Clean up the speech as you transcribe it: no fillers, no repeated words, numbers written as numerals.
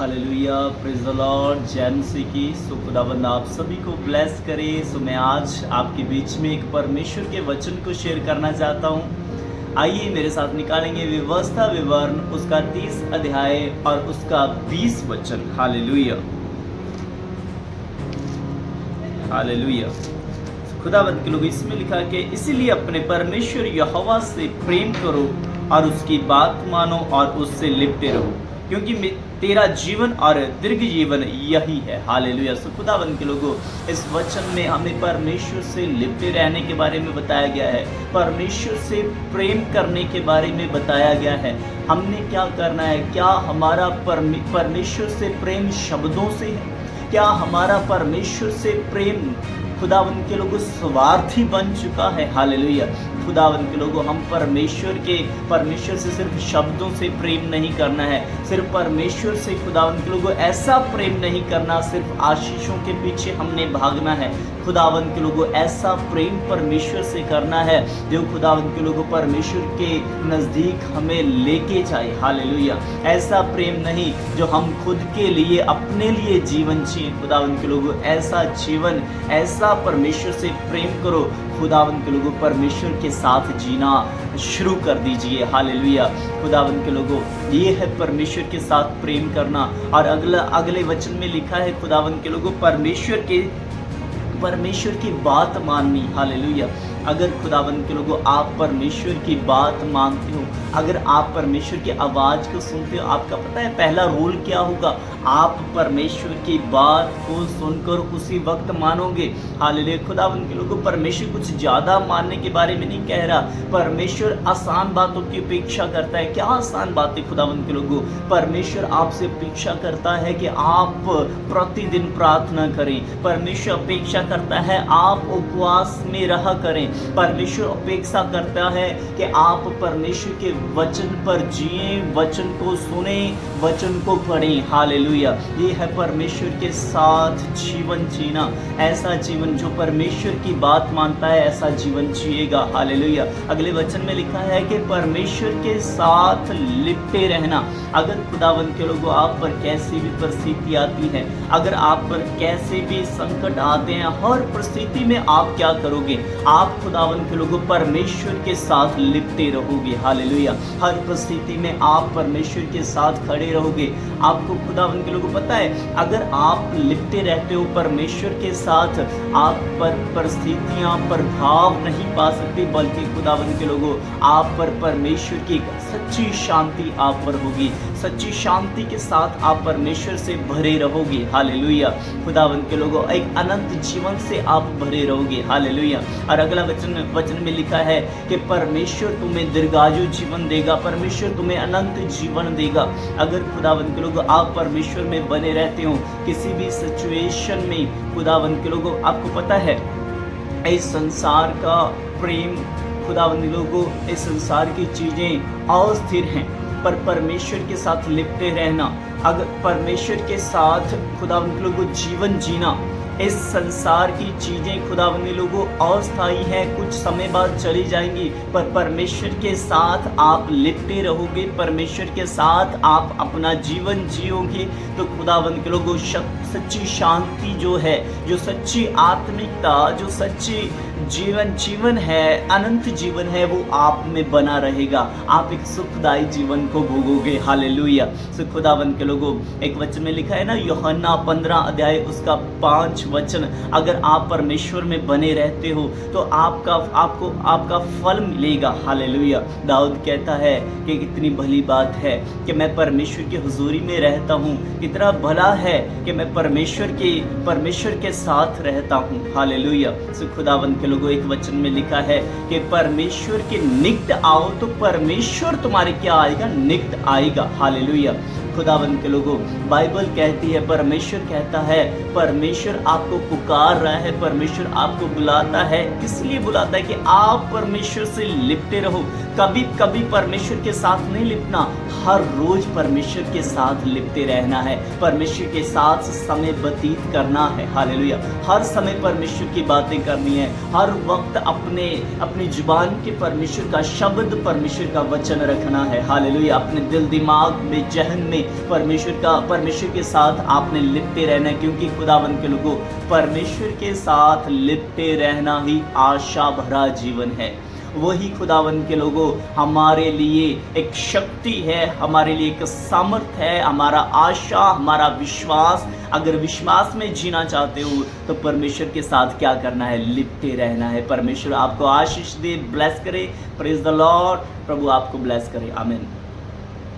Hallelujah, praise the Lord, जय मसीह की। खुदावंद आप सभी को ब्लेस करे। मैं आज आपके बीच में एक परमेश्वर के वचन को शेयर करना चाहता हूँ। आइए मेरे साथ निकालेंगे व्यवस्था विवरण उसका 30 अध्याय और उसका 20 वचन। Hallelujah hallelujah. खुदावंद के लोग इसमें लिखा कि इसीलिए अपने परमेश्वर यहोवा से प्रेम करो और उसकी बात मानो और उससे लिपटे रहो, क्योंकि तेरा जीवन और दीर्घ जीवन यही है। हालेलुया। खुदावंद के लोगों, इस वचन में हमें परमेश्वर से लिपटे रहने के बारे में बताया गया है, परमेश्वर से प्रेम करने के बारे में बताया गया है। हमने क्या करना है? क्या हमारा परमेश्वर से प्रेम शब्दों से है? क्या हमारा परमेश्वर से प्रेम खुदावंद के लोगों स्वार्थी बन चुका है? हालेलुया। खुदावंद के लोगों, हम परमेश्वर से सिर्फ शब्दों से प्रेम नहीं करना है, सिर्फ परमेश्वर से खुदावंद के लोगों ऐसा प्रेम नहीं करना सिर्फ आशीषों के पीछे हमने भागना है। खुदावंद के लोगों ऐसा प्रेम परमेश्वर से करना है जो खुदावंद के लोगों परमेश्वर के नज़दीक हमें लेके जाए। हालेलुया। ऐसा प्रेम नहीं जो हम खुद के लिए अपने लिए जीवन जिए। खुदावंद के लोगों ऐसा जीवन, ऐसा परमेश्वर से प्रेम करो। खुदावंद के लोगों परमेश्वर के साथ जीना शुरू कर दीजिए। हालेलुया। खुदावंद के लोगों, ये है परमेश्वर के साथ प्रेम करना। और अगले वचन में लिखा है खुदावंद के लोगों परमेश्वर की बात माननी। हालेलुया। अगर खुदावंद के लोगों आप परमेश्वर की बात मानते हो, अगर आप परमेश्वर की आवाज़ को सुनते हो, आपका पता है पहला रूल क्या होगा? आप परमेश्वर की बात को सुनकर उसी वक्त मानोगे। हालेलुया। खुदावंद के लोगों, परमेश्वर कुछ ज़्यादा मानने के बारे में नहीं कह रहा। परमेश्वर आसान बातों की अपेक्षा करता है। क्या आसान बातें? खुदावंद के लोगों, परमेश्वर आपसे अपेक्षा करता है कि आप प्रतिदिन प्रार्थना करें। परमेश्वर अपेक्षा करता है आप उपवास में रहा करें। परमेश्वर अपेक्षा करता है कि आप परमेश्वर के वचन पर जिए, वचन को सुने, वचन को पढ़ें। हालेलुया। ये है परमेश्वर के साथ जीवन जीना। ऐसा जीवन जो परमेश्वर की बात मानता है, ऐसा जीवन जिएगा। हालेलुया। अगले वचन में लिखा है कि परमेश्वर के साथ लिपटे रहना। अगर खुदावंद के लोगों आप पर कैसी भी परिस्थिति आती है, अगर आप पर कैसे भी संकट आते हैं, हर परिस्थिति में आप क्या करोगे? आप खुदावंद के लोगों परमेश्वर के साथ लिपटे रहोगे। हालेलुया। हर परिस्थिति में आप परमेश्वर के साथ खड़े रहोगे। आपको खुदावंद के लोगों पता है, अगर आप लिपटे रहते हो परमेश्वर के साथ, आप पर परिस्थितियां प्रभाव नहीं पा सकती, बल्कि खुदावंद के लोगों आप पर परमेश्वर की सच्ची शांति आप पर होगी। सच्ची शांति के साथ आप परमेश्वर से भरे रहोगे। हालेलुया। खुदावंद के लोगों एक अनंत जीवन से आप भरे रहोगे। हालेलुया। और अगला वचन में लिखा है कि परमेश्वर तुम्हें दीर्घायु जीवन देगा, परमेश्वर तुम्हें अनंत जीवन देगा। अगर खुदावंद के लोगों आप परमेश्वर में बने रहते हो, किसी भी सिचुएशन में, खुदावंद के लोगों आपको पता है इस संसार का प्रेम, खुदावंद के लोगों इस संसार की चीज़ें अस्थिर हैं, पर परमेश्वर के साथ लिपटे रहना, अगर परमेश्वर के साथ खुदावंद के लोगों जीवन जीना, इस संसार की चीज़ें खुदावंद के लोगों अस्थायी हैं, कुछ समय बाद चली जाएंगी, पर परमेश्वर के साथ आप लिपटे रहोगे, परमेश्वर के साथ आप अपना जीवन जियोगे, तो खुदावंद के लोगों सच्ची शांति जो है, जो सच्ची आत्मिकता, जो सच्ची जीवन है, अनंत जीवन है, वो आप में बना रहेगा। आप एक सुखदायी जीवन को भोगोगे। हालेलुया। खुदावंद के लोगों एक वचन में लिखा है ना, यूहन्ना 15 अध्याय उसका 5 वचन, अगर आप परमेश्वर में बने रहते हो तो आपका फल मिलेगा। हालेलुया। दाऊद कहता है कि कितनी भली बात है कि मैं परमेश्वर की हुजूरी में रहता हूँ, कितना भला है कि मैं परमेश्वर के साथ रहता हूँ। हालेलुया। खुदावंद के लोगों एक वचन में लिखा है कि परमेश्वर के निकट आओ तो परमेश्वर तुम्हारे क्या आएगा? निकट आएगा। हालेलुया। खुदावंद के लोगों बाइबल कहती है, परमेश्वर कहता है, परमेश्वर आपको पुकार रहा है, परमेश्वर आपको बुलाता है। इसलिए बुलाता है कि आप परमेश्वर से लिपटे रहो। कभी कभी परमेश्वर के साथ नहीं लिपना, हर रोज परमेश्वर के साथ लिपटे रहना है, परमेश्वर के साथ समय व्यतीत करना है। हालेलुया। हर समय परमेश्वर की बातें करनी है, हर वक्त अपनी जुबान के परमेश्वर का शब्द, परमेश्वर का वचन रखना है। हालेलुया। अपने दिल दिमाग में, जहन में में परमेश्वर के साथ आपने लिपटे रहना है, क्योंकि खुदावंद के लोगों, परमेश्वर के साथ लिपटे रहना ही आशा भरा जीवन है। वही खुदावंद के लोगों हमारे लिए एक शक्ति है, हमारे लिए एक सामर्थ है, हमारा आशा, हमारा विश्वास। अगर विश्वास में जीना चाहते हो तो परमेश्वर के साथ क्या करना है? लिपटे रहना है। परमेश्वर आपको आशीष दे, ब्लेस करे। Praise the Lord. प्रभु आपको ब्लेस करे। आमीन।